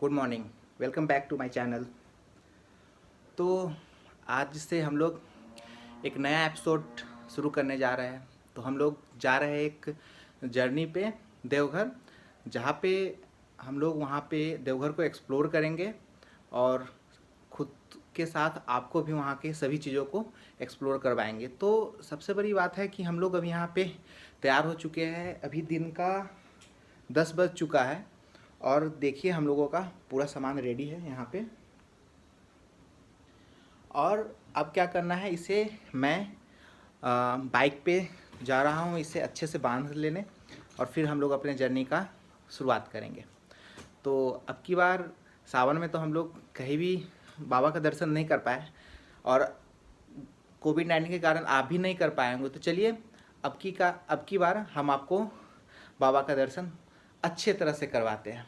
Good morning. Welcome back to my channel. तो आज से हम लोग एक नया एपिसोड शुरू करने जा रहे हैं। तो हम लोग जा रहे हैं एक जर्नी पे देवघर, जहाँ पे हम लोग वहाँ पे देवघर को एक्सप्लोर करेंगे और खुद के साथ आपको भी वहाँ के सभी चीज़ों को एक्सप्लोर करवाएंगे। तो सबसे बड़ी बात है कि हम लोग अभी यहाँ पे तैयार हो चुके हैं। अभी दिन का 10 बज चुका है और देखिए हम लोगों का पूरा सामान रेडी है यहाँ पे। और अब क्या करना है, इसे मैं बाइक पे जा रहा हूँ, इसे अच्छे से बांध लेने और फिर हम लोग अपने जर्नी का शुरुआत करेंगे। तो अब की बार सावन में तो हम लोग कहीं भी बाबा का दर्शन नहीं कर पाए और कोविड-19 के कारण आप भी नहीं कर पाए होंगे। तो चलिए अब की बार हम आपको बाबा का दर्शन अच्छे तरह से करवाते हैं।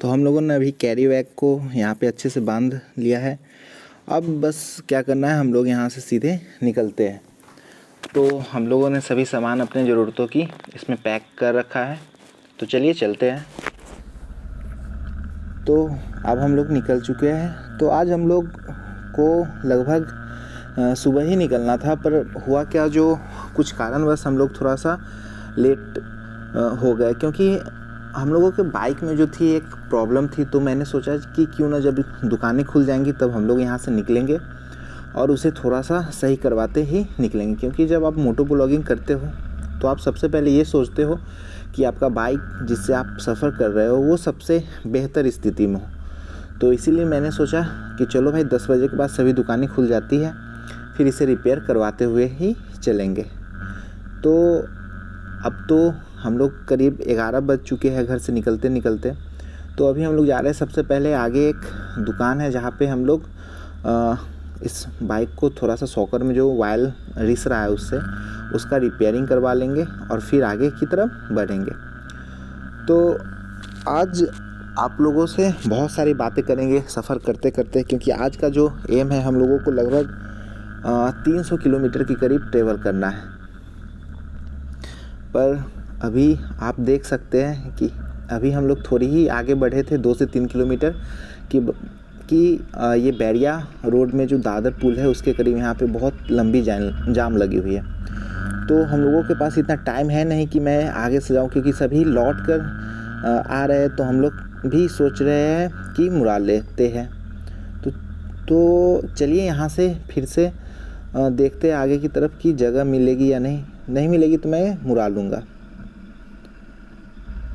तो हम लोगों ने अभी कैरी बैग को यहाँ पे अच्छे से बांध लिया है। अब बस क्या करना है, हम लोग यहाँ से सीधे निकलते हैं। तो हम लोगों ने सभी सामान अपने ज़रूरतों की इसमें पैक कर रखा है। तो चलिए चलते हैं। तो अब हम लोग निकल चुके हैं। तो आज हम लोग को लगभग सुबह ही निकलना था, पर हुआ क्या, जो कुछ कारणवश हम लोग थोड़ा सा लेट हो गए, क्योंकि हम लोगों के बाइक में जो थी एक प्रॉब्लम थी। तो मैंने सोचा कि क्यों ना जब दुकानें खुल जाएंगी तब हम लोग यहाँ से निकलेंगे और उसे थोड़ा सा सही करवाते ही निकलेंगे। क्योंकि जब आप मोटो ब्लॉगिंग करते हो तो आप सबसे पहले ये सोचते हो कि आपका बाइक जिससे आप सफ़र कर रहे हो वो सबसे बेहतर स्थिति में हो। तो इसीलिए मैंने सोचा कि चलो भाई 10 बजे के बाद सभी दुकानें खुल जाती है, फिर इसे रिपेयर करवाते हुए ही चलेंगे। तो अब तो हम लोग करीब 11 बज चुके हैं घर से निकलते निकलते। तो अभी हम लोग जा रहे हैं। सबसे पहले आगे एक दुकान है जहाँ पे हम लोग इस बाइक को थोड़ा सा सॉकर में जो वायल रिस रहा है उसका रिपेयरिंग करवा लेंगे और फिर आगे की तरफ बढ़ेंगे। तो आज आप लोगों से बहुत सारी बातें करेंगे सफ़र करते करते, क्योंकि आज का जो एम है, हम लोगों को लगभग 300 किलोमीटर के करीब ट्रेवल करना है। पर अभी आप देख सकते हैं कि अभी हम लोग थोड़ी ही आगे बढ़े थे, 2 से 3 किलोमीटर कि ये बैरिया रोड में जो दादर पुल है उसके करीब यहाँ पे बहुत लंबी जाम लगी हुई है। तो हम लोगों के पास इतना टाइम है नहीं कि मैं आगे से जाऊँ, क्योंकि सभी लौट कर आ रहे हैं। तो हम लोग भी सोच रहे हैं कि मुड़ा लेते हैं। तो चलिए यहाँ से फिर से देखते हैं आगे की तरफ की जगह मिलेगी या नहीं मिलेगी तो मैं मुड़ा लूँगा।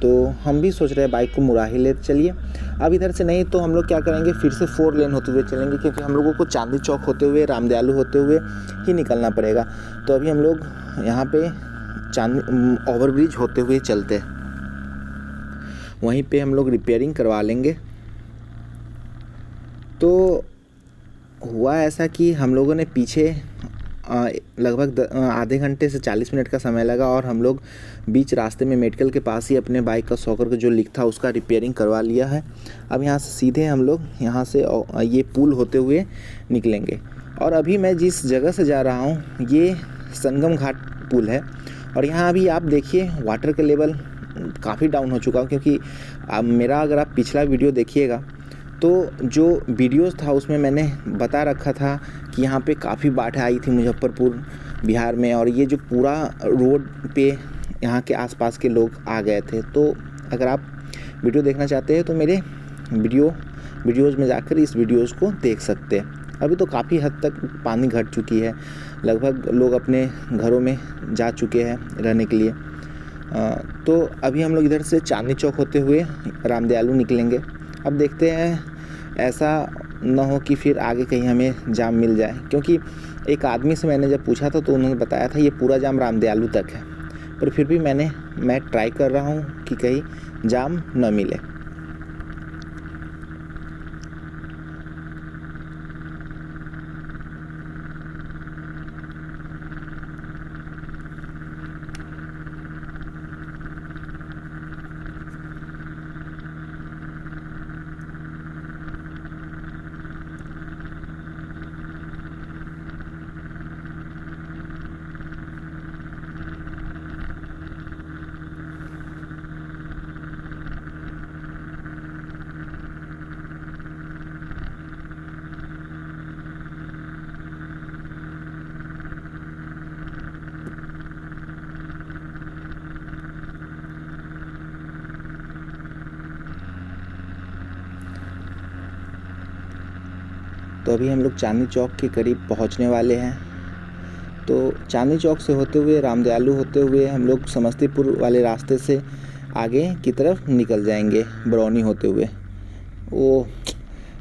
तो हम भी सोच रहे हैं बाइक को मुड़ा ही ले। चलिए अब इधर से नहीं तो हम लोग क्या करेंगे, फिर से 4 लेन होते हुए चलेंगे, क्योंकि हम लोगों को चांदनी चौक होते हुए रामदयालु होते हुए ही निकलना पड़ेगा। तो अभी हम लोग यहाँ पे चांदनी ओवरब्रिज होते हुए चलते हैं, वहीं पे हम लोग रिपेयरिंग करवा लेंगे। तो हुआ ऐसा कि हम लोगों ने पीछे लगभग आधे घंटे से 40 मिनट का समय लगा और हम लोग बीच रास्ते में मेडिकल के पास ही अपने बाइक का सॉकर का जो लीक था उसका रिपेयरिंग करवा लिया है। अब यहाँ से सीधे हम लोग यहाँ से ये पुल होते हुए निकलेंगे। और अभी मैं जिस जगह से जा रहा हूँ ये संगम घाट पुल है और यहाँ अभी आप देखिए वाटर का लेवल काफ़ी डाउन हो चुका है, क्योंकि मेरा अगर आप पिछला वीडियो देखिएगा तो जो वीडियोस था उसमें मैंने बता रखा था कि यहाँ पे काफ़ी बाढ़ आई थी मुजफ्फरपुर बिहार में, और ये जो पूरा रोड पे यहाँ के आसपास के लोग आ गए थे। तो अगर आप वीडियो देखना चाहते हैं तो मेरे वीडियोस में जाकर इस वीडियोस को देख सकते हैं। अभी तो काफ़ी हद तक पानी घट चुकी है, लगभग लोग अपने घरों में जा चुके हैं रहने के लिए। तो अभी हम लोग इधर से चांदनी चौक होते हुए रामदयालु निकलेंगे। अब देखते हैं ऐसा न हो कि फिर आगे कहीं हमें जाम मिल जाए, क्योंकि एक आदमी से मैंने जब पूछा था तो उन्होंने बताया था ये पूरा जाम रामदयालु तक है। पर फिर भी मैं ट्राई कर रहा हूँ कि कहीं जाम न मिले। तो अभी हम लोग चांदनी चौक के करीब पहुंचने वाले हैं। तो चांदनी चौक से होते हुए रामदयालु होते हुए हम लोग समस्तीपुर वाले रास्ते से आगे की तरफ निकल जाएंगे बरौनी होते हुए। वो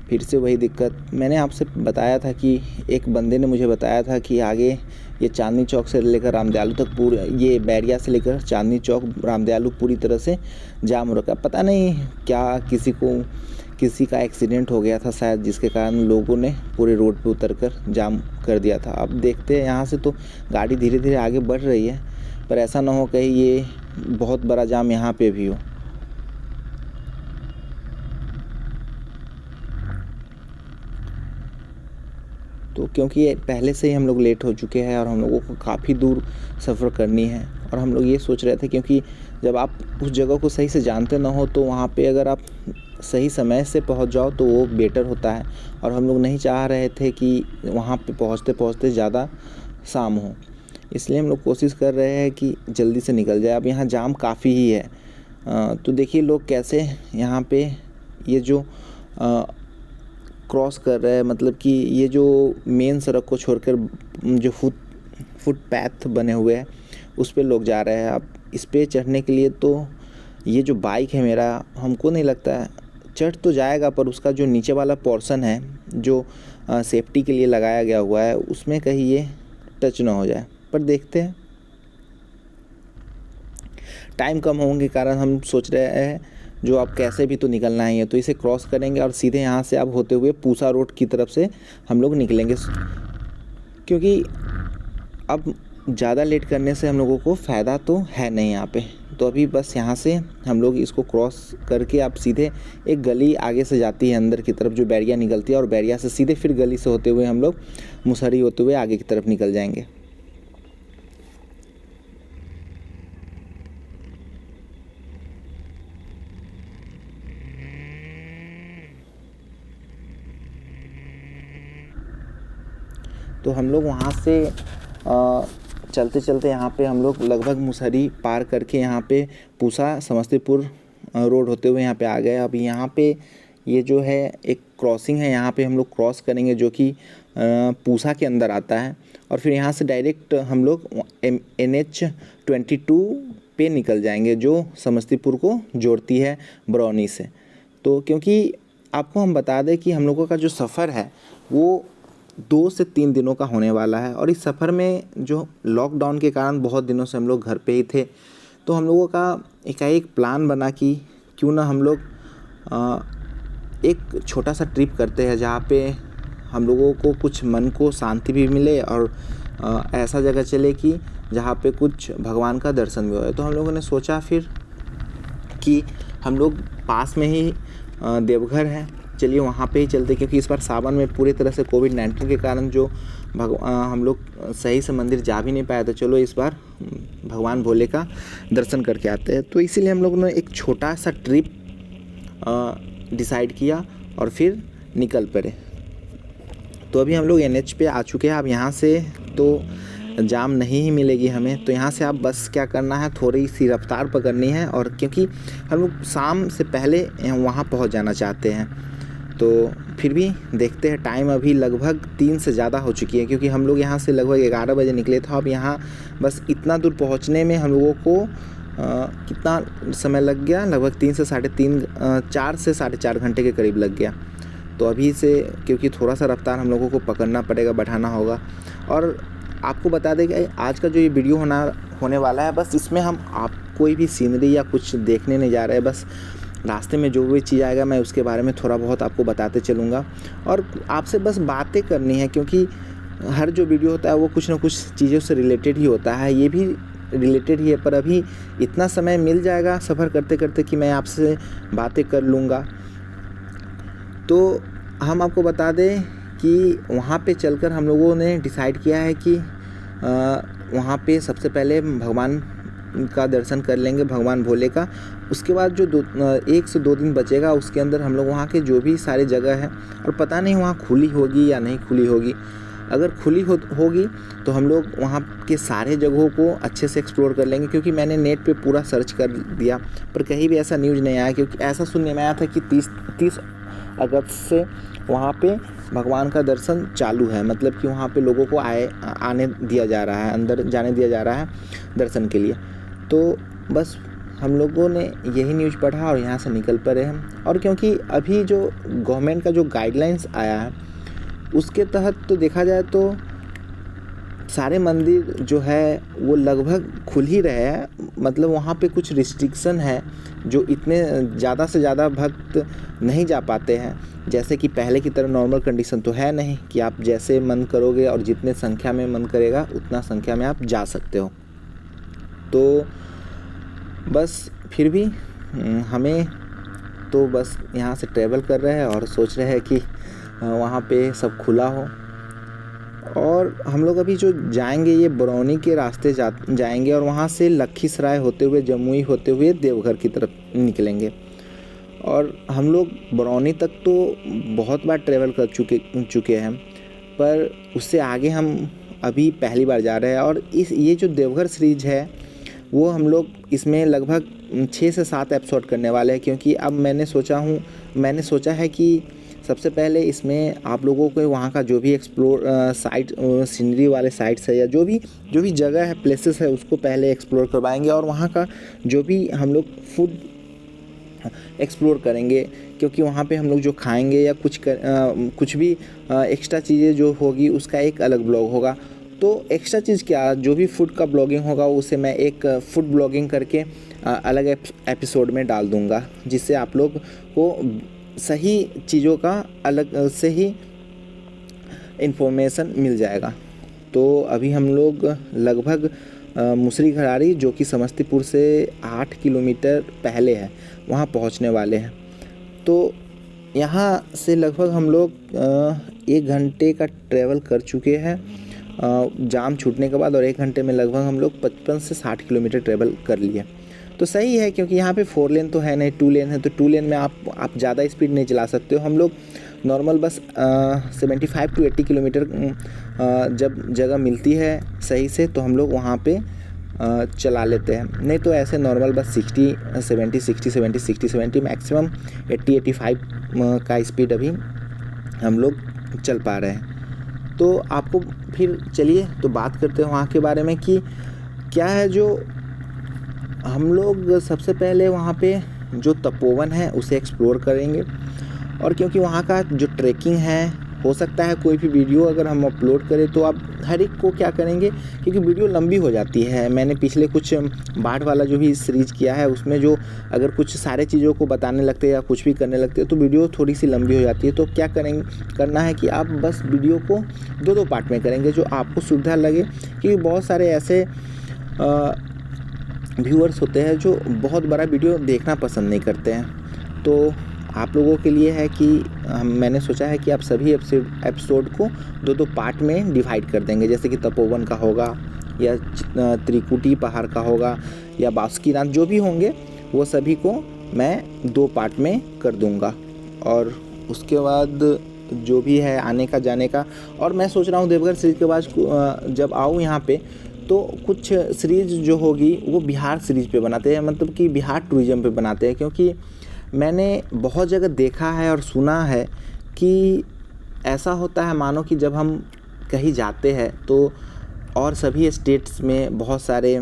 फिर से वही दिक्कत, मैंने आपसे बताया था कि एक बंदे ने मुझे बताया था कि आगे ये चांदनी चौक से लेकर रामदयालु तक पूरा, ये बैरिया से लेकर चांदनी चौक रामदयालु पूरी तरह से जाम हो रखा। पता नहीं क्या किसी का एक्सीडेंट हो गया था शायद, जिसके कारण लोगों ने पूरे रोड पे उतरकर जाम कर दिया था। अब देखते हैं, यहाँ से तो गाड़ी धीरे धीरे आगे बढ़ रही है, पर ऐसा ना हो कहीं ये बहुत बड़ा जाम यहाँ पे भी हो। तो क्योंकि पहले से ही हम लोग लेट हो चुके हैं और हम लोगों को काफ़ी दूर सफ़र करनी है, और हम लोग ये सोच रहे थे क्योंकि जब आप उस जगह को सही से जानते ना हो तो वहाँ पे अगर आप सही समय से पहुँच जाओ तो वो बेटर होता है, और हम लोग नहीं चाह रहे थे कि वहाँ पे पहुँचते पहुँचते ज़्यादा शाम हो। इसलिए हम लोग कोशिश कर रहे हैं कि जल्दी से निकल जाए। अब यहाँ जाम काफ़ी ही है। तो देखिए लोग कैसे यहाँ पे ये जो क्रॉस कर रहे हैं, मतलब कि ये जो मेन सड़क को छोड़कर जो फुटपाथ बने हुए हैं उस पे लोग जा रहे हैं। अब इस पे चढ़ने के लिए तो ये जो बाइक है मेरा, हमको नहीं लगता है चढ़ तो जाएगा, पर उसका जो नीचे वाला पोर्शन है जो सेफ्टी के लिए लगाया गया हुआ है उसमें कहीं ये टच ना हो जाए। पर देखते हैं, टाइम कम होने के कारण हम सोच रहे हैं जो अब कैसे भी तो निकलना ही है, तो इसे क्रॉस करेंगे और सीधे यहाँ से अब होते हुए पूसा रोड की तरफ से हम लोग निकलेंगे, क्योंकि अब ज़्यादा लेट करने से हम लोगों को फ़ायदा तो है नहीं यहाँ पे। तो अभी बस यहाँ से हम लोग इसको क्रॉस करके अब सीधे एक गली आगे से जाती है अंदर की तरफ जो बैरिया निकलती है, और बैरिया से सीधे फिर गली से होते हुए हम लोग मुसहरी होते हुए आगे की तरफ निकल जाएंगे। तो हम लोग वहाँ से चलते चलते यहाँ पे हम लोग लगभग मुसहरी पार करके यहाँ पे पूसा समस्तीपुर रोड होते हुए यहाँ पे आ गए। अब यहाँ पे ये जो है एक क्रॉसिंग है, यहाँ पे हम लोग क्रॉस करेंगे जो कि पूसा के अंदर आता है, और फिर यहाँ से डायरेक्ट हम लोग NH-22 पे निकल जाएंगे जो समस्तीपुर को जोड़ती है बरौनी से। तो क्योंकि आपको हम बता दें कि हम लोगों का जो सफ़र है वो 2 से 3 दिनों का होने वाला है, और इस सफ़र में जो लॉकडाउन के कारण बहुत दिनों से हम लोग घर पे ही थे, तो हम लोगों का एकाएक प्लान बना कि क्यों ना हम लोग एक छोटा सा ट्रिप करते हैं जहाँ पे हम लोगों को कुछ मन को शांति भी मिले, और ऐसा जगह चले कि जहाँ पे कुछ भगवान का दर्शन भी हो। तो हम लोगों ने सोचा फिर कि हम लोग पास में ही देवघर है, चलिए वहाँ पे ही चलते, क्योंकि इस बार सावन में पूरी तरह से कोविड-19 के कारण जो हम लोग सही से मंदिर जा भी नहीं पाए, तो चलो इस बार भगवान भोले का दर्शन करके आते हैं। तो इसीलिए हम लोगों ने एक छोटा सा ट्रिप डिसाइड किया और फिर निकल पड़े। तो अभी हम लोग NH पे आ चुके हैं। अब यहाँ से तो जाम नहीं ही मिलेगी हमें, तो यहाँ से आप बस क्या करना है, थोड़ी सी रफ्तार पकड़नी है, और क्योंकि हम लोग शाम से पहले वहाँ पहुँच जाना चाहते हैं। तो फिर भी देखते हैं, टाइम अभी लगभग 3 से ज़्यादा हो चुकी है, क्योंकि हम लोग यहाँ से लगभग 11 बजे निकले थे। अब यहाँ बस इतना दूर पहुँचने में हम लोगों को कितना समय लग गया, लगभग 4 से साढ़े 4 घंटे के करीब लग गया। तो अभी से क्योंकि थोड़ा सा रफ्तार हम लोगों को पकड़ना पड़ेगा, बढ़ाना होगा। और आपको बता दें कि आज का जो ये वीडियो होने वाला है, बस इसमें हम आप कोई भी सीनरी या कुछ देखने नहीं जा रहे हैं, बस रास्ते में जो भी चीज़ आएगा मैं उसके बारे में थोड़ा बहुत आपको बताते चलूँगा, और आपसे बस बातें करनी है, क्योंकि हर जो वीडियो होता है वो कुछ ना कुछ चीज़ों से रिलेटेड ही होता है, ये भी रिलेटेड ही है। पर अभी इतना समय मिल जाएगा सफ़र करते करते कि मैं आपसे बातें कर लूँगा। तो हम आपको बता दें कि वहाँ पे चलकर हम लोगों ने डिसाइड किया है कि वहाँ पे सबसे पहले भगवान का दर्शन कर लेंगे, भगवान भोले का। उसके बाद जो 1 से 2 दिन बचेगा उसके अंदर हम लोग वहाँ के जो भी सारी जगह है, और पता नहीं वहाँ खुली होगी या नहीं खुली होगी, अगर खुली होगी तो हम लोग वहाँ के सारे जगहों को अच्छे से एक्सप्लोर कर लेंगे, क्योंकि मैंने नेट पे पूरा सर्च कर दिया पर कहीं भी ऐसा न्यूज़ नहीं आया। क्योंकि ऐसा सुनने में आया था कि 30 अगस्त से वहाँ पे भगवान का दर्शन चालू है, मतलब कि वहाँ पे लोगों को आने दिया जा रहा है, अंदर जाने दिया जा रहा है दर्शन के लिए। तो बस हम लोगों ने यही न्यूज़ पढ़ा और यहाँ से निकल पड़े हैं। और क्योंकि अभी जो गवर्नमेंट का जो गाइडलाइंस आया है उसके तहत तो देखा जाए तो सारे मंदिर जो है वो लगभग खुल ही रहे हैं, मतलब वहाँ पे कुछ रिस्ट्रिक्शन है जो इतने ज़्यादा से ज़्यादा भक्त नहीं जा पाते हैं। जैसे कि पहले की तरह नॉर्मल कंडीशन तो है नहीं कि आप जैसे मन करोगे और जितने संख्या में मन करेगा उतना संख्या में आप जा सकते हो। तो बस फिर भी हमें तो बस यहाँ से ट्रैवल कर रहे हैं और सोच रहे हैं कि वहाँ पे सब खुला हो। और हम लोग अभी जो जाएंगे ये बरौनी के रास्ते जाएंगे और वहाँ से लखीसराय होते हुए जमुई होते हुए देवघर की तरफ निकलेंगे। और हम लोग बरौनी तक तो बहुत बार ट्रैवल कर चुके हैं, पर उससे आगे हम अभी पहली बार जा रहे हैं। और ये जो देवघर सीरीज है वो हम लोग इसमें लगभग 6 से 7 एपिसोड करने वाले हैं, क्योंकि अब मैंने सोचा है कि सबसे पहले इसमें आप लोगों को वहाँ का जो भी एक्सप्लोर साइट सीनरी वाले साइट्स है या जो भी जगह है, प्लेसेस है, उसको पहले एक्सप्लोर करवाएंगे और वहाँ का जो भी हम लोग फूड एक्सप्लोर करेंगे, क्योंकि वहाँ पे हम लोग जो खाएंगे या कुछ भी एक्स्ट्रा चीज़ें जो होगी उसका एक अलग ब्लॉग होगा। तो एक्स्ट्रा चीज़ क्या, जो भी फूड का ब्लॉगिंग होगा उसे मैं एक फूड ब्लॉगिंग करके अलग एपिसोड में डाल दूँगा, जिससे आप लोग को सही चीज़ों का अलग से ही इन्फॉर्मेशन मिल जाएगा। तो अभी हम लोग लगभग मुसरी घरारी, जो कि समस्तीपुर से 8 किलोमीटर पहले है, वहाँ पहुँचने वाले हैं। तो यहाँ से लगभग हम लोग 1 घंटे का ट्रैवल कर चुके हैं जाम छूटने के बाद, और 1 घंटे में लगभग हम लोग 55 से 60 किलोमीटर ट्रैवल कर लिए। तो सही है, क्योंकि यहाँ पे 4 लेन तो है नहीं, 2 लेन है। तो 2 लेन में आप ज़्यादा स्पीड नहीं चला सकते हो। हम लोग नॉर्मल बस 75 टू 80 किलोमीटर जब जगह मिलती है सही से तो हम लोग वहाँ पे चला लेते हैं, नहीं तो ऐसे नॉर्मल बस 60-70 मैक्सिमम 80-85 का स्पीड अभी हम लोग चल पा रहे हैं। तो आपको फिर चलिए तो बात करते हैं वहाँ के बारे में कि क्या है। जो हम लोग सबसे पहले वहाँ पे जो तपोवन है उसे एक्सप्लोर करेंगे, और क्योंकि वहाँ का जो ट्रैकिंग है, हो सकता है कोई भी वीडियो अगर हम अपलोड करें तो आप हर एक को क्या करेंगे, क्योंकि वीडियो लंबी हो जाती है। मैंने पिछले कुछ बाढ़ वाला जो भी सीरीज किया है उसमें जो अगर कुछ सारे चीज़ों को बताने लगते हैं या कुछ भी करने लगते हैं तो वीडियो थोड़ी सी लंबी हो जाती है। तो क्या करना है कि आप बस वीडियो को 2 पार्ट में करेंगे जो आपको सुविधा लगे, क्योंकि बहुत सारे ऐसे व्यूअर्स होते हैं जो बहुत बड़ा वीडियो देखना पसंद नहीं करते हैं। तो आप लोगों के लिए है कि मैंने सोचा है कि आप सभी एपिसोड को 2 पार्ट में डिवाइड कर देंगे, जैसे कि तपोवन का होगा या त्रिकुटी पहाड़ का होगा या बासुकीनाथ, जो भी होंगे वो सभी को मैं 2 पार्ट में कर दूंगा। और उसके बाद जो भी है आने का जाने का, और मैं सोच रहा हूँ देवघर सीरीज के बाद जब आऊँ यहाँ पे तो कुछ सीरीज जो होगी वो बिहार सीरीज पे बनाते हैं, मतलब कि बिहार टूरिज़्म पे बनाते हैं। क्योंकि मैंने बहुत जगह देखा है और सुना है कि ऐसा होता है, मानो कि जब हम कहीं जाते हैं तो और सभी स्टेट्स में बहुत सारे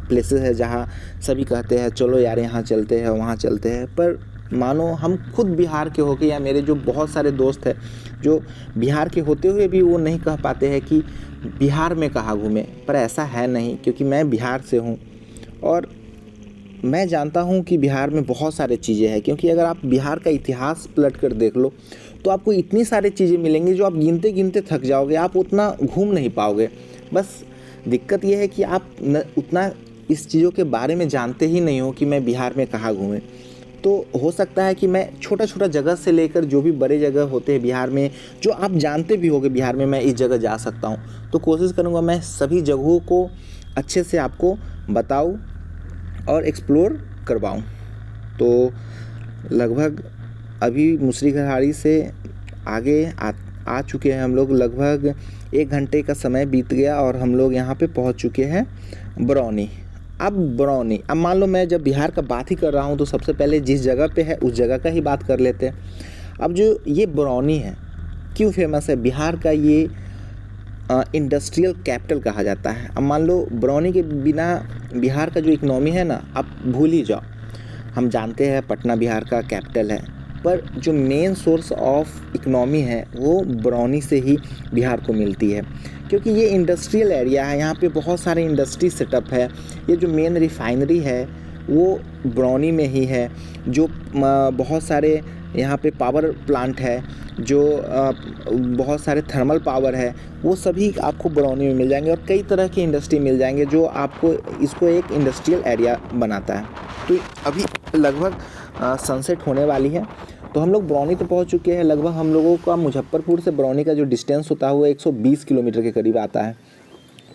प्लेसेस है जहाँ सभी कहते हैं चलो यार यहाँ चलते हैं वहाँ चलते हैं, पर मानो हम खुद बिहार के होके या मेरे जो बहुत सारे दोस्त हैं जो बिहार के होते हुए भी वो नहीं कह पाते हैं कि बिहार में कहाँ घूमे। पर ऐसा है नहीं, क्योंकि मैं बिहार से हूँ और मैं जानता हूँ कि बिहार में बहुत सारे चीज़ें हैं। क्योंकि अगर आप बिहार का इतिहास पलट कर देख लो तो आपको इतनी सारी चीज़ें मिलेंगी जो आप गिनते गिनते थक जाओगे, आप उतना घूम नहीं पाओगे। बस दिक्कत यह है कि आप उतना इस चीज़ों के बारे में जानते ही नहीं हो कि मैं बिहार में कहाँ घूमे। तो हो सकता है कि मैं छोटा छोटा जगह से लेकर जो भी बड़े जगह होते हैं बिहार में, जो आप जानते भी होंगे बिहार में मैं इस जगह जा सकता हूँ, तो कोशिश करूँगा मैं सभी जगहों को अच्छे से आपको बताऊँ और एक्सप्लोर करवाऊँ। तो लगभग अभी मुसरी घरारी से आगे आ चुके हैं हम लोग, लगभग 1 घंटे का समय बीत गया और हम लोग यहाँ पे पहुँच चुके हैं बरौनी। अब मान लो मैं जब बिहार का बात ही कर रहा हूँ तो सबसे पहले जिस जगह पे है उस जगह का ही बात कर लेते हैं। अब जो ये बरौनी है क्यों फेमस है, बिहार का ये इंडस्ट्रियल कैपिटल कहा जाता है। अब मान लो बरौनी के बिना बिहार का जो इकनॉमी है ना, आप भूल ही जाओ। हम जानते हैं पटना बिहार का कैपिटल है, पर जो मेन सोर्स ऑफ इकनॉमी है वो बरौनी से ही बिहार को मिलती है, क्योंकि ये इंडस्ट्रियल एरिया है, यहाँ पे बहुत सारे इंडस्ट्री सेटअप है। ये जो मेन रिफाइनरी है वो बरौनी में ही है, जो बहुत सारे यहाँ पे पावर प्लांट है, जो बहुत सारे थर्मल पावर है, वो सभी आपको बरौनी में मिल जाएंगे, और कई तरह की इंडस्ट्री मिल जाएंगे जो आपको इसको एक इंडस्ट्रियल एरिया बनाता है। तो अभी लगभग सनसेट होने वाली है, तो हम लोग बरौनी तो पहुंच चुके हैं। लगभग हम लोगों का मुजफ्फरपुर से बरौनी का जो डिस्टेंस होता है वो 120 किलोमीटर के करीब आता है।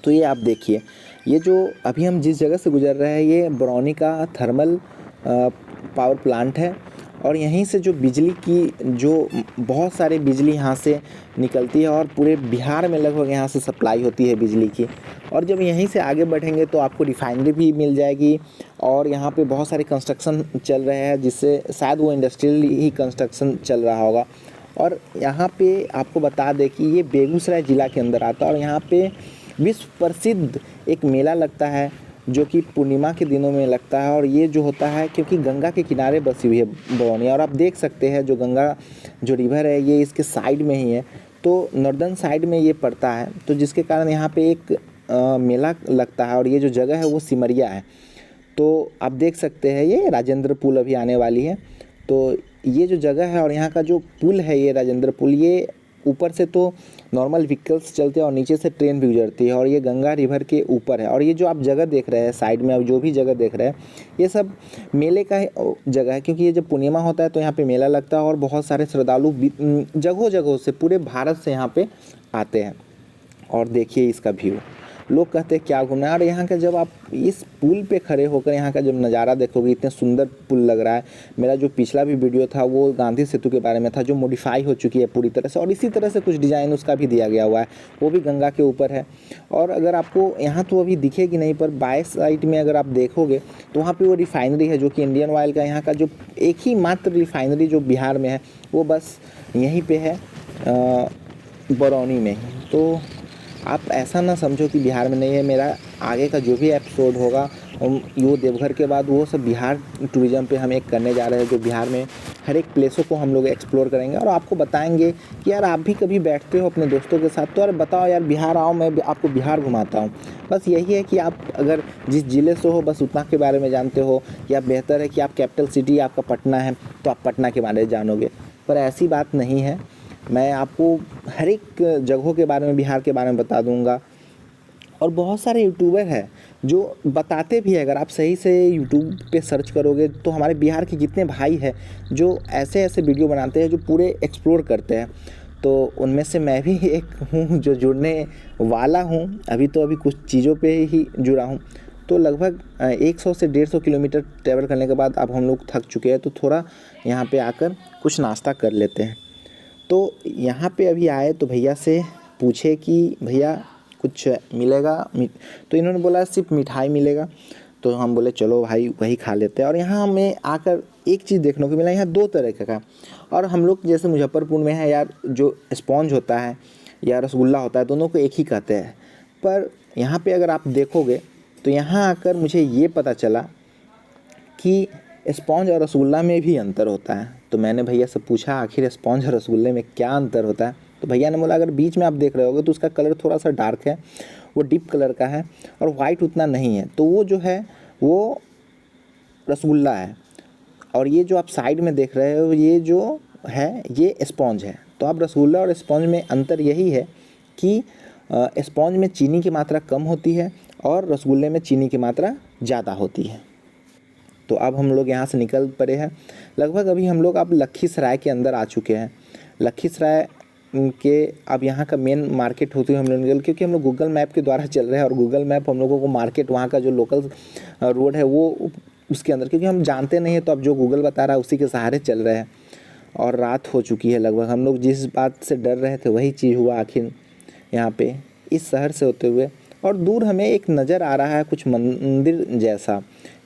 तो ये आप देखिए, ये जो अभी हम जिस जगह से गुजर रहे हैं ये बरौनी का थर्मल पावर प्लांट है, और यहीं से जो बिजली की जो बहुत सारे बिजली यहाँ से निकलती है, और पूरे बिहार में लगभग यहाँ से सप्लाई होती है बिजली की। और जब यहीं से आगे बढ़ेंगे तो आपको रिफाइनरी भी मिल जाएगी, और यहाँ पे बहुत सारे कंस्ट्रक्शन चल रहे हैं, जिससे शायद वो इंडस्ट्रियल ही कंस्ट्रक्शन चल रहा होगा। और यहाँ पे आपको बता दें कि ये बेगूसराय ज़िला के अंदर आता है, और यहाँ पे विश्व प्रसिद्ध एक मेला लगता है जो कि पूर्णिमा के दिनों में लगता है। और ये जो होता है क्योंकि गंगा के किनारे बसी हुई है बरौनी, और आप देख सकते हैं जो गंगा जो रिवर है ये इसके साइड में ही है, तो नॉर्दर्न साइड में ये पड़ता है, तो जिसके कारण यहाँ पे एक मेला लगता है। और ये जो जगह है वो सिमरिया है, तो आप देख सकते हैं ये राजेंद्र पुल अभी आने वाली है। तो ये जो जगह है और यहाँ का जो पुल है ये राजेंद्र पुल, ये ऊपर से तो नॉर्मल व्हीकल्स चलते हैं और नीचे से ट्रेन भी गुजरती है, और ये गंगा रिवर के ऊपर है। और ये जो आप जगह देख रहे हैं साइड में, अब जो भी जगह देख रहे हैं ये सब मेले का जगह है, क्योंकि ये जब पूर्णिमा होता है तो यहाँ पे मेला लगता है, और बहुत सारे श्रद्धालु जगहों जगहों से पूरे भारत से यहाँ पे आते हैं। और देखिए इसका व्यू, लोग कहते हैं क्या घूमना है। और यहाँ का जब आप इस पुल पे खड़े होकर यहाँ का जब नज़ारा देखोगे, इतने सुंदर पुल लग रहा है। मेरा जो पिछला भी वीडियो था वो गांधी सेतु के बारे में था, जो मॉडिफाई हो चुकी है पूरी तरह से, और इसी तरह से कुछ डिज़ाइन उसका भी दिया गया हुआ है, वो भी गंगा के ऊपर है। और अगर आपको यहाँ तो अभी दिखेगी नहीं, पर बाएं साइड में अगर आप देखोगे तो वहाँ पर वो रिफाइनरी है जो कि इंडियन ऑयल का, यहाँ का जो एक ही मात्र रिफाइनरी जो बिहार में है वो बस यहीं पर है, बरौनी में ही। तो आप ऐसा ना समझो कि बिहार में नहीं है। मेरा आगे का जो भी एपिसोड होगा वो देवघर के बाद वो सब बिहार टूरिज़्म पे हम एक करने जा रहे हैं, जो बिहार में हर एक प्लेसों को हम लोग एक्सप्लोर करेंगे, और आपको बताएंगे कि यार आप भी कभी बैठते हो अपने दोस्तों के साथ तो यार बताओ यार बिहार आओ, मैं आपको बिहार घुमाता हूँ। बस यही है कि आप अगर जिस ज़िले से हो बस उतना के बारे में जानते हो, या बेहतर है कि आप कैपिटल सिटी आपका पटना है तो आप पटना के बारे में जानोगे, पर ऐसी बात नहीं है। मैं आपको हर एक जगहों के बारे में, बिहार के बारे में बता दूंगा। और बहुत सारे यूट्यूबर हैं जो बताते भी हैं, अगर आप सही से यूट्यूब पे सर्च करोगे तो हमारे बिहार के जितने भाई हैं जो ऐसे ऐसे वीडियो बनाते हैं जो पूरे एक्सप्लोर करते हैं, तो उनमें से मैं भी एक हूँ जो जुड़ने वाला हूँ। अभी कुछ चीज़ों पे ही जुड़ा हूँ। तो लगभग 100 से 150 किलोमीटर ट्रैवल करने के बाद अब हम लोग थक चुके हैं, तो थोड़ा यहाँ पे आकर कुछ नाश्ता कर लेते हैं। तो यहाँ पे अभी आए तो भैया से पूछे कि भैया कुछ मिलेगा, तो इन्होंने बोला सिर्फ मिठाई मिलेगा। तो हम बोले चलो भाई वही खा लेते हैं। और यहाँ हमें आकर एक चीज़ देखने को मिला, यहाँ दो तरह का। और हम लोग जैसे मुजफ्फरपुर में है यार, जो स्पॉन्ज होता है या रसगुल्ला होता है दोनों को एक ही कहते हैं, पर यहाँ पे अगर आप देखोगे तो यहाँ आकर मुझे ये पता चला कि स्पॉन्ज और रसगुल्ला में भी अंतर होता है। तो मैंने भैया से पूछा आखिर स्पॉन्ज और रसगुल्ले में क्या अंतर होता है, तो भैया ने बोला अगर बीच में आप देख रहे होगे तो उसका कलर थोड़ा सा डार्क है, वो डीप कलर का है, और वाइट उतना नहीं है, तो वो जो है वो रसगुल्ला है। और ये जो आप साइड में देख रहे हो ये जो है ये स्पॉन्ज है। तो आप रसगुल्ला और स्पॉन्ज में अंतर यही है कि स्पॉन्ज में चीनी की मात्रा कम होती है और रसगुल्ले में चीनी की मात्रा ज़्यादा होती है। तो अब हम लोग यहाँ से निकल पड़े हैं। लगभग अभी हम लोग अब लखीसराय के अंदर आ चुके हैं। लखीसराय के अब यहाँ का मेन मार्केट होती है हम लोग निकल, क्योंकि हम लोग गूगल मैप के द्वारा चल रहे हैं, और गूगल मैप हम लोगों को मार्केट वहाँ का जो लोकल रोड है वो उसके अंदर, क्योंकि हम जानते नहीं है तो अब जो गूगल बता रहा है उसी के सहारे चल रहे हैं। और रात हो चुकी है लगभग। हम लोग जिस बात से डर रहे थे वही चीज़ हुआ आखिर यहाँ पे इस शहर से होते हुए। और दूर हमें एक नज़र आ रहा है कुछ मंदिर जैसा।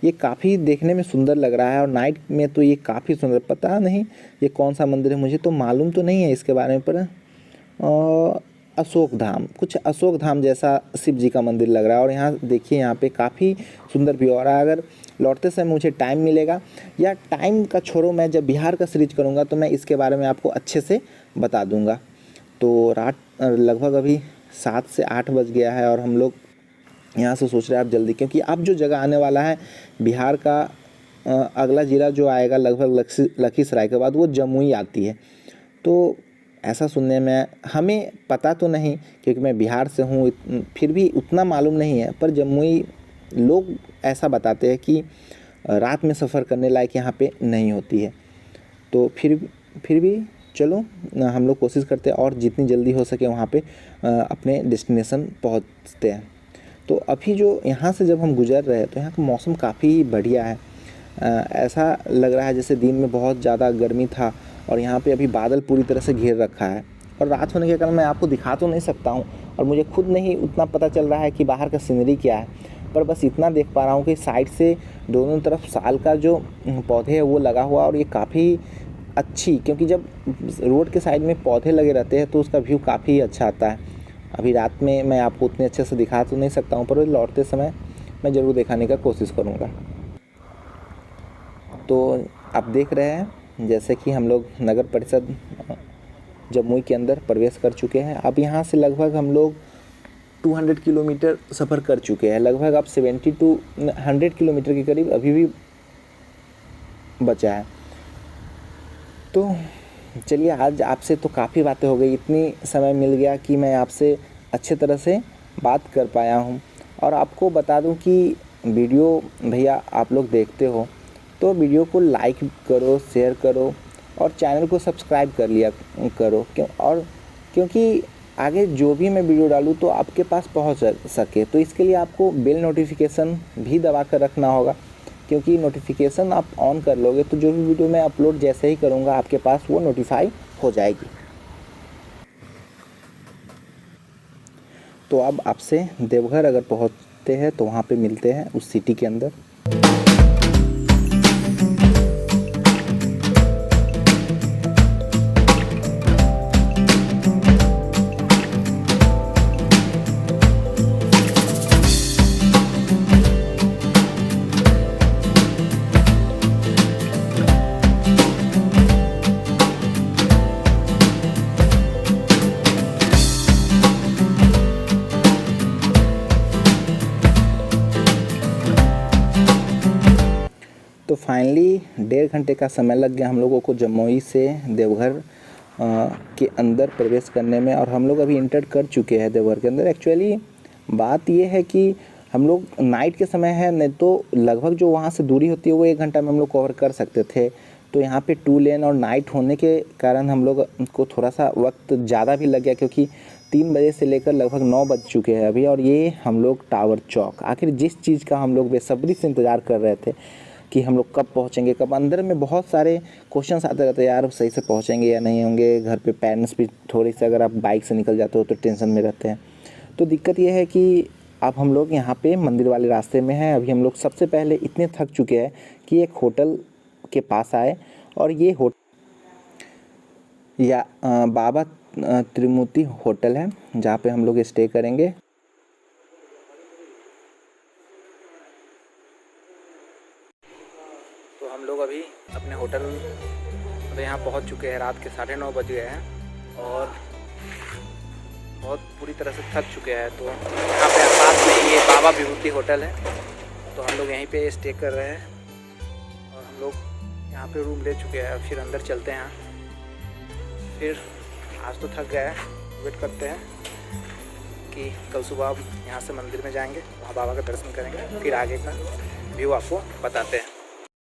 ये काफ़ी देखने में सुंदर लग रहा है और नाइट में तो ये काफ़ी सुंदर, पता नहीं ये कौन सा मंदिर है, मुझे तो मालूम तो नहीं है इसके बारे में, पर अशोक धाम, कुछ अशोक धाम जैसा शिव जी का मंदिर लग रहा है। और यहाँ देखिए, यहाँ पे काफ़ी सुंदर व्यू आ रहा है। अगर लौटते समय मुझे टाइम मिलेगा, या टाइम का छोड़ो, मैं जब बिहार का सीरीज करूँगा तो मैं इसके बारे में आपको अच्छे से बता दूँगा। तो रात लगभग अभी 7 से 8 बज गया है और हम लोग यहाँ से सोच रहे हैं आप जल्दी, क्योंकि अब जो जगह आने वाला है बिहार का अगला ज़िला जो आएगा लगभग लखीसराय के बाद वो जमुई आती है। तो ऐसा सुनने में, हमें पता तो नहीं क्योंकि मैं बिहार से हूँ, फिर भी उतना मालूम नहीं है, पर जमुई लोग ऐसा बताते हैं कि रात में सफ़र करने लायक यहाँ पे नहीं होती है। तो फिर भी चलो हम लोग कोशिश करते हैं और जितनी जल्दी हो सके वहाँ पे अपने डेस्टिनेशन पहुँचते हैं। तो अभी जो यहाँ से जब हम गुजर रहे हैं तो यहाँ का मौसम काफ़ी बढ़िया है। ऐसा लग रहा है जैसे दिन में बहुत ज़्यादा गर्मी था और यहाँ पे अभी बादल पूरी तरह से घेर रखा है। और रात होने के कारण मैं आपको दिखा तो नहीं सकता हूँ और मुझे खुद नहीं उतना पता चल रहा है कि बाहर का सीनरी क्या है, पर बस इतना देख पा रहा हूँ कि साइड से दोनों तरफ साल का जो पौधे है वो लगा हुआ, और ये काफ़ी अच्छी, क्योंकि जब रोड के साइड में पौधे लगे रहते हैं तो उसका व्यू काफ़ी अच्छा आता है। अभी रात में मैं आपको उतने अच्छे से दिखा तो नहीं सकता हूँ, पर लौटते समय मैं ज़रूर दिखाने का कोशिश करूँगा। तो आप देख रहे हैं जैसे कि हम लोग नगर परिषद जमुई के अंदर प्रवेश कर चुके हैं। अब यहाँ से लगभग हम लोग 200 किलोमीटर सफ़र कर चुके हैं। लगभग अब 70 to 100 किलोमीटर के करीब अभी भी बचा है। तो चलिए, आज आपसे तो काफ़ी बातें हो गई, इतनी समय मिल गया कि मैं आपसे अच्छे तरह से बात कर पाया हूँ। और आपको बता दूँ कि वीडियो भैया आप लोग देखते हो तो वीडियो को लाइक करो, शेयर करो और चैनल को सब्सक्राइब कर लिया करो, क्योंकि आगे जो भी मैं वीडियो डालूँ तो आपके पास पहुँच सके। तो इसके लिए आपको बेल नोटिफिकेशन भी दबा कर रखना होगा, क्योंकि नोटिफिकेशन आप ऑन कर लोगे तो जो भी वीडियो मैं अपलोड जैसे ही करूँगा आपके पास वो नोटिफाई हो जाएगी। तो अब आपसे देवघर अगर पहुँचते हैं तो वहाँ पे मिलते हैं उस सिटी के अंदर। तो फाइनली 1.5 घंटे का समय लग गया हम लोगों को जमुई से देवघर के अंदर प्रवेश करने में, और हम लोग अभी इंटर कर चुके हैं देवघर के अंदर। एक्चुअली बात ये है कि हम लोग नाइट के समय है, नहीं तो लगभग जो वहाँ से दूरी होती है वो 1 घंटा में हम लोग कवर कर सकते थे। तो यहाँ पे 2 लेन और नाइट होने के कारण हम लोग को थोड़ा सा वक्त ज़्यादा भी लग गया, क्योंकि 3 बजे से लेकर लगभग 9 बज चुके हैं अभी। और ये हम लोग टावर चौक, आखिर जिस चीज़ का हम लोग बेसब्री से इंतज़ार कर रहे थे कि हम लोग कब पहुँचेंगे, कब, अंदर में बहुत सारे क्वेश्चंस आते रहते हैं, यार सही से पहुँचेंगे या नहीं होंगे। घर पे पेरेंट्स भी थोड़ी सी, अगर आप बाइक से निकल जाते हो तो टेंशन में रहते हैं। तो दिक्कत ये है कि अब हम लोग यहाँ पे मंदिर वाले रास्ते में हैं। अभी हम लोग सबसे पहले इतने थक चुके हैं कि एक होटल के पास आए, और ये होटल या बाबा त्रिमूर्ति होटल है जहाँ पे हम लोग स्टे करेंगे। तो हम लोग अभी अपने होटल यहाँ पहुँच चुके हैं। रात के 9:30 बज गए हैं और बहुत पूरी तरह से थक चुके हैं। तो यहाँ पे पास में ये बाबा विभूति होटल है, तो हम लोग यहीं पे स्टे कर रहे हैं। और हम लोग यहाँ पे रूम ले चुके हैं, फिर अंदर चलते हैं। फिर आज तो थक गया है, वेट करते हैं कि कल सुबह यहाँ से मंदिर में जाएंगे, वहाँ बाबा का दर्शन करेंगे, फिर आगे का व्यू आपको बताते हैं।